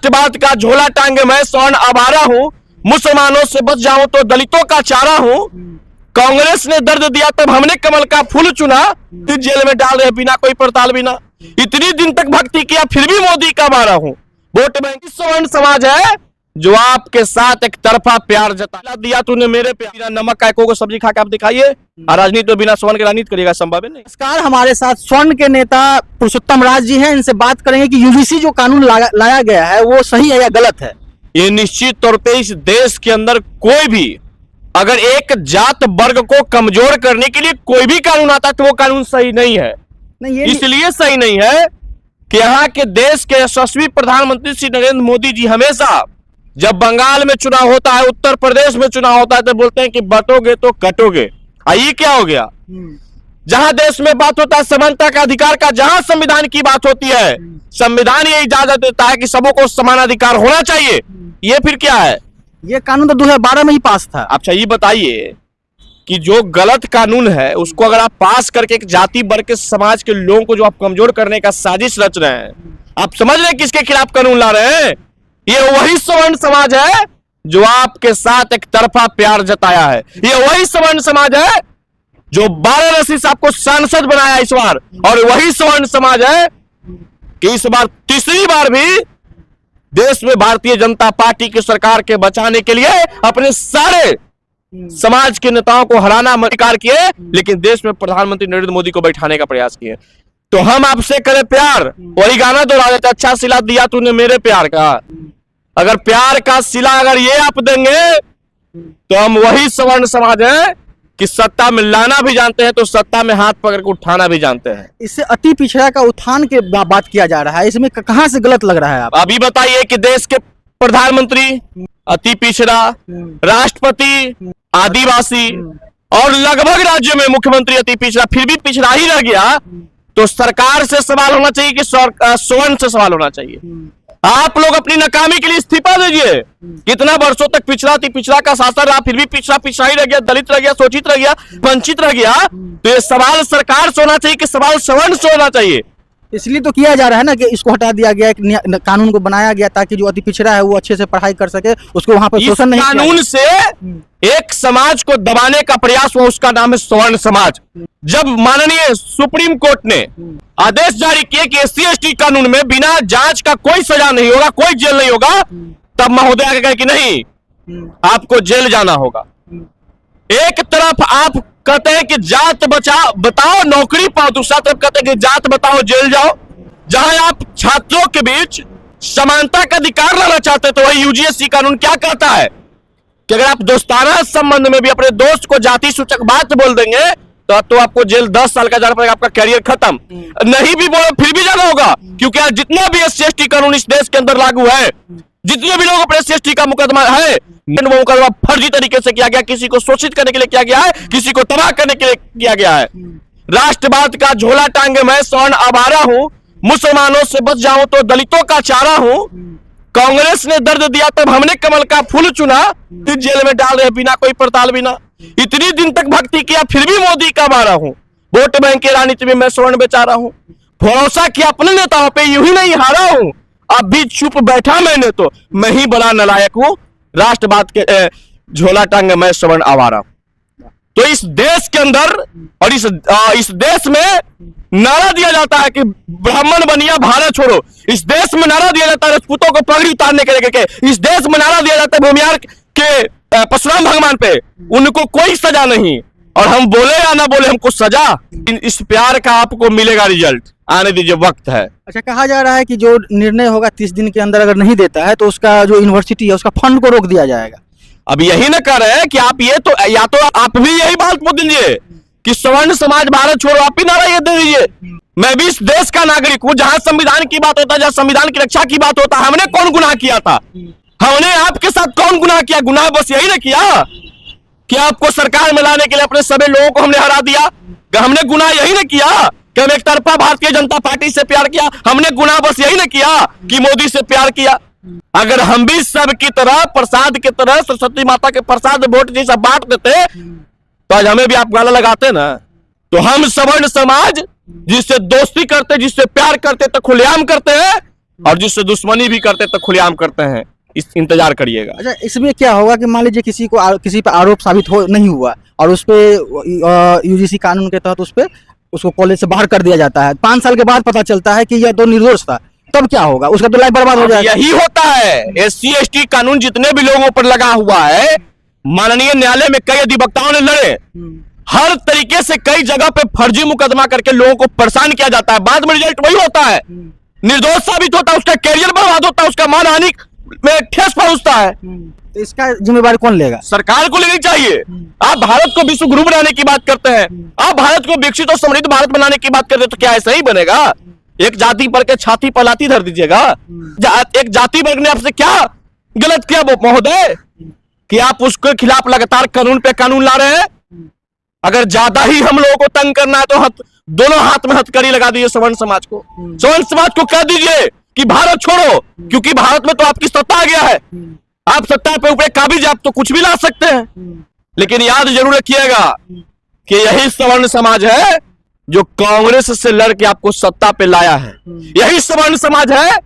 राष्ट्रवाद का झोला टांगे मैं स्वर्ण आवारा हूँ, मुसलमानों से बच जाऊं तो दलितों का चारा हूँ। कांग्रेस ने दर्द दिया तब हमने कमल का फूल चुना, फिर जेल में डाल रहे बिना कोई पड़ताल बिना। इतनी दिन तक भक्ति किया फिर भी मोदी का मारा हूँ। वोट बैंक सवर्ण समाज है जो आपके साथ एक तरफा प्यार जता दिया तूने मेरे प्यार। नमक का को सब्जी खा के आप दिखाइए, राजनीति तो बिना स्वर्ण के राजनीति करिएगा, संभव है नहीं। नमस्कार, हमारे साथ स्वर्ण के नेता पुरुषोत्तम राज जी हैं। इनसे बात करेंगे कि यूजीसी जो कानून लाया गया है वो सही है या गलत है। ये निश्चित तौर पे इस देश के अंदर कोई भी अगर एक जात वर्ग को कमजोर करने के लिए कोई भी कानून आता है तो वो कानून सही नहीं है। नहीं, इसलिए सही नहीं है कि यहाँ के देश के यशस्वी प्रधानमंत्री श्री नरेंद्र मोदी जी हमेशा जब बंगाल में चुनाव होता है, उत्तर प्रदेश में चुनाव होता है तो बोलते हैं कि बटोगे तो कटोगे। ये क्या हो गया? जहां देश में बात होता है समानता का अधिकार का, जहां संविधान की बात होती है, संविधान ये इजाजत देता है कि सबों को समान अधिकार होना चाहिए। ये फिर क्या है? ये कानून तो 2012 में ही पास था। अच्छा ये बताइए कि जो गलत कानून है उसको अगर आप पास करके एक जाति वर्ग के समाज के लोगों को जो आप कमजोर करने का साजिश रच रहे हैं, आप समझ रहे हैं किसके खिलाफ कानून ला रहे हैं? ये वही सवर्ण समाज है जो आपके साथ एक तरफा प्यार जताया है। ये वही सवर्ण समाज है जो वाराणसी से आपको सांसद बनाया इस बार, और वही सवर्ण समाज है कि इस बार तीसरी बार भी देश में भारतीय जनता पार्टी की सरकार के बचाने के लिए अपने सारे समाज के नेताओं को हराना अधिकार किए, लेकिन देश में प्रधानमंत्री नरेंद्र मोदी को बैठाने का प्रयास किए। तो हम आपसे करें प्यार, वही गाना दोहरा देते, अच्छा सिला दिया तूने मेरे प्यार का। अगर प्यार का सिला अगर ये आप देंगे तो हम वही सवर्ण समाज है कि सत्ता में लाना भी जानते हैं तो सत्ता में हाथ पकड़ के उठाना भी जानते हैं। इससे अति पिछड़ा का उत्थान के बात किया जा रहा है, इसमें कहां से गलत लग रहा है? आप अभी बताइए कि देश के प्रधानमंत्री अति पिछड़ा, राष्ट्रपति आदिवासी और लगभग राज्यों में मुख्यमंत्री अति पिछड़ा, फिर भी पिछड़ा ही रह गया तो सरकार से सवाल होना चाहिए कि स्वर्ण से सवाल होना चाहिए। आप लोग अपनी नाकामी के लिए इस्तीफा दीजिए। कितना वर्षों तक पिछड़ा का शासन रहा, फिर भी पिछड़ा ही रह गया, दलित रह गया, शोषित रह गया, वंचित रह गया। तो ये सवाल सरकार से होना चाहिए कि सवाल सवर्ण से होना चाहिए। इसलिए तो किया जा रहा है ना कि इसको हटा दिया गया, एक कानून को बनाया गया ताकि जो अति पिछड़ा है वो अच्छे से पढ़ाई कर सके, उसको वहां पर शोषण नहीं। कानून से एक समाज को दबाने का प्रयास हुआ, उसका नाम है स्वर्ण समाज। जब माननीय सुप्रीम कोर्ट ने आदेश जारी किए कि SC/ST कानून में बिना जांच का कोई सजा नहीं होगा, कोई जेल नहीं होगा, तब महोदय आगे कहे कि नहीं आपको जेल जाना होगा। एक तरफ आप कहते हैं कि जात बताओ नौकरी पाओ, दूसरा तरफ कहते हैं कि जात बताओ जेल जाओ। जहां आप छात्रों के बीच समानता का अधिकार लाना चाहते तो वही UGSC कानून क्या कहता है कि अगर आप दोस्ताना संबंध में भी अपने दोस्त को जाति सूचक बात बोल देंगे तो आपको जेल 10 साल का जाना पड़ेगा, आपका कैरियर खत्म। नहीं भी बोलो फिर भी जाना होगा, क्योंकि आज जितना भी SC/ST कानून इस देश के अंदर लागू है, जितने भी लोगों पर SC/ST का मुकदमा है, वो मुकदमा फर्जी तरीके से किया गया, किसी को शोषित करने के लिए किया गया है, किसी को तबाह करने के लिए किया गया है। राष्ट्रवाद का झोला टांगे मैं स्वर्ण आवारा हूँ, मुसलमानों से बच जाऊं तो दलितों का चारा हूँ। कांग्रेस ने दर्द दिया तब हमने कमल का फूल चुना, फिर जेल में डाल रहे बिना कोई पड़ताल बिना। इतनी दिन तक भक्ति किया फिर भी मोदी का मारा हूँ। वोट बैंक की राजनीति में मैं स्वर्ण बेचा रहा हूँ। भरोसा किया अपने नेताओं पे, यूं ही नहीं हारा हूँ। अब भी चुप बैठा मैंने तो मैं ही बड़ा नालायक हूँ। राष्ट्रवाद के झोला टांगे मैं स्वर्ण आवारा। तो इस देश के अंदर और इस देश में नारा दिया जाता है कि ब्राह्मण बनिया भारत छोड़ो। इस देश में नारा दिया जाता है राजपूतों को पगड़ी उतारने के लेके। इस देश में नारा दिया जाता है भूमियार के परशुराम भगवान पे, उनको कोई सजा नहीं। और हम बोले या ना बोले हमको सजा। इस प्यार का आपको मिलेगा रिजल्ट, आने दीजिए, वक्त है। अच्छा, कहा जा रहा है कि जो निर्णय होगा 30 दिन के अंदर अगर नहीं देता है तो उसका जो यूनिवर्सिटी है उसका फंड को रोक दिया जाएगा। अब यही ना कर रहे हैं कि आप ये तो या तो आप भी यही बात बोल दीजिए कि स्वर्ण समाज भारत छोड़ो, आप ही नारा ये दे दीजिए। मैं भी इस देश का नागरिक हूं, जहां संविधान की बात होता है, जहां संविधान की रक्षा की बात होता है। हमने कौन गुनाह किया था? हमने आपके साथ कौन गुनाह किया? गुनाह बस यही ना किया कि आपको सरकार में लाने के लिए अपने सभी लोगों को हमने हरा दिया। हमने गुनाह यही ना किया कि हम एक तरफा भारतीय जनता पार्टी से प्यार किया। हमने गुनाह बस यही ना किया कि मोदी से प्यार किया। अगर हम भी सब की तरह प्रसाद की तरह सरस्वती माता के प्रसाद वोट जैसा बांट देते तो आज हमें भी आप गाला लगाते ना। तो हम सवर्ण समाज जिससे दोस्ती करते, जिससे प्यार करते तो खुलेआम करते हैं, और जिससे दुश्मनी भी करते तो खुलेआम करते हैं। इस इंतजार करिएगा। अच्छा, इसमें क्या होगा कि मान लीजिए किसी पे आरोप साबित हो नहीं हुआ और उस पे यूजीसी कानून के तहत उस पे उसको कॉलेज से बाहर कर दिया जाता है, 5 साल के बाद पता चलता है कि यह तो निर्दोष था, तब क्या होगा? उसका तो लाइफ बर्बाद हो अब जाएगा। यही होता है, SC ST कानून जितने भी लोगों पर लगा हुआ है, माननीय न्यायालय में कई अधिवक्ताओं ने लड़े, हर तरीके से कई जगह पे फर्जी मुकदमा करके लोगों को परेशान किया जाता है, बाद में रिजल्ट वही होता है, निर्दोष साबित होता है, उसका कैरियर बर्बाद होता है, उसका मानहानि में ठेस पहुंचता है। तो इसका जिम्मेवारी कौन लेगा? सरकार को लेनी चाहिए। आप भारत को विश्व गुरु बनाने की बात करते हैं, आप भारत को विकसित और समृद्ध भारत बनाने की बात करते हैं, तो क्या ऐसा ही बनेगा? एक जाति पर के छाती पर लाठी धर दीजिएगा? एक जाति वर्ग ने आपसे क्या गलत किया महोदय कि आप उसके खिलाफ लगातार कानून पे कानून ला रहे हैं? अगर ज्यादा ही हम लोगों को तंग करना है तो दोनों हाथ में हथकड़ी लगा दीजिए सवर्ण समाज को। सवर्ण समाज को कह दीजिए कि भारत छोड़ो, क्योंकि भारत में तो आपकी सत्ता आ गया है, आप सत्ता पे ऊपर काबिज, आप तो कुछ भी ला सकते हैं। लेकिन याद जरूर रखिएगा कि यही सवर्ण समाज है जो कांग्रेस से लड़के आपको सत्ता पे लाया है। यही सवर्ण समाज है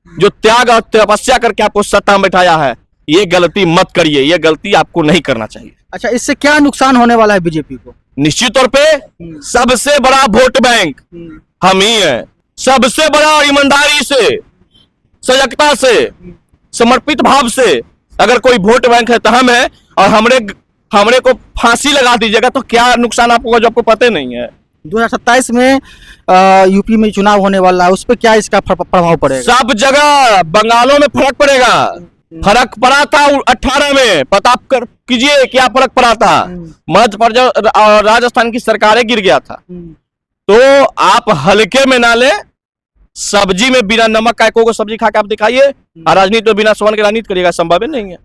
जो त्याग और तपस्या करके आपको सत्ता में बैठाया है। ये गलती मत करिए, ये गलती आपको नहीं करना चाहिए। अच्छा, इससे क्या नुकसान होने वाला है बीजेपी को? निश्चित तौर पे सबसे बड़ा वोट बैंक हम ही है। सबसे बड़ा ईमानदारी से, सजगता से, समर्पित भाव से अगर कोई वोट बैंक है तो हम है। और हमरे को फांसी लगा दीजिएगा तो क्या नुकसान आपको होगा जो आपको पता नहीं है। 2027 में यूपी में चुनाव होने वाला है, उस पर क्या इसका प्रभाव पड़ेगा? सब जगह बंगालों में फर्क पड़ेगा। फर्क पड़ा था 18 में, पता कीजिए क्या फर्क पड़ा था। मध्य प्रदेश और राजस्थान की सरकारें गिर गया था। तो आप हल्के में ना ले, सब्जी में बिना नमक का को सब्जी खा के आप दिखाइए, और राजनीति में बिना स्वर्ण के राजनीति करिएगा, संभव नहीं है।